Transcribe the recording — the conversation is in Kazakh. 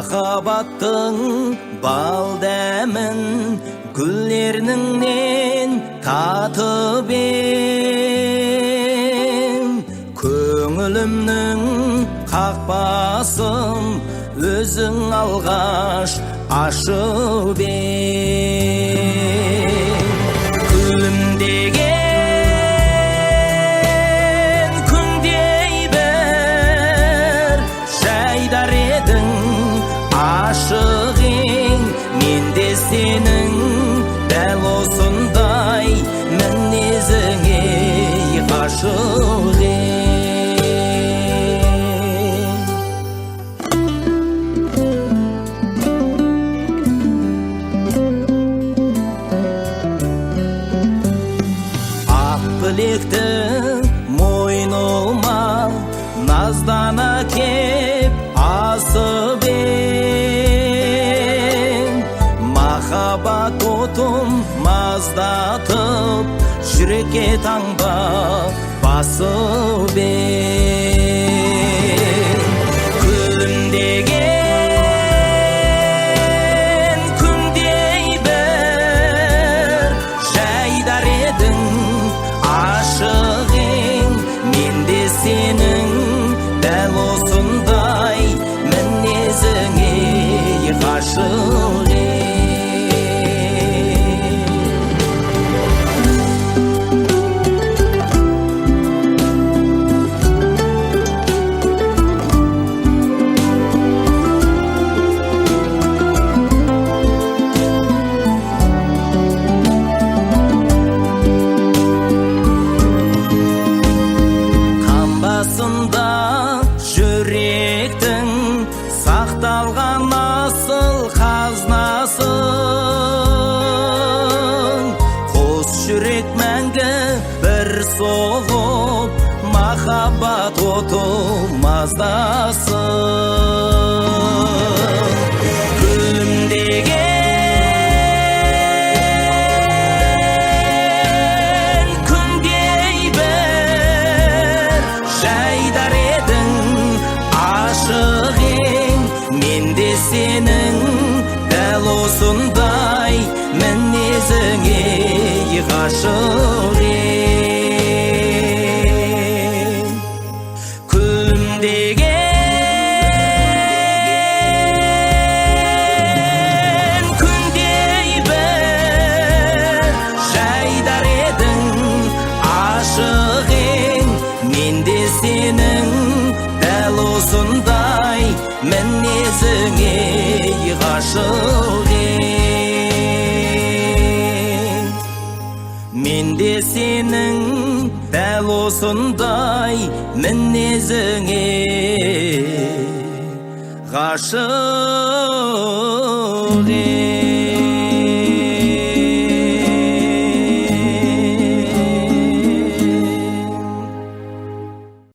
махаббаттың бал дәмін гүлдеріңнен татып ем, көңілімнің қақпасын өзің алғаш ашып ем. Күлімдеген күндей бір жайдар едің ашық ең, мен де сенің дәл осындай мінезіңе ғашық ең. Білекті мойныма наздана кеп асып ем, махаббат отым маздатып жүрекке таңба басып ем. Күлімдеген күндей бір жайдар едің ашық ең, мен де сенің дәл осындай мінезіңе ғашық ең. Жүректің сақталған асыл қазнасын, қос жүрек мәңгі бір соғып махаббат оты маздасын. Күлімдеген күндей бір жайдар едің ашық ең, мен де сенің дәл осындай мінезіңе ғашық ең. Күлімдеген күндей бір жайдар едің ашық ең, мен де сенің дәл осындай мінезіңе ғашық ең. Мен де сенің дәл осындай мінезіңе ғашық ең.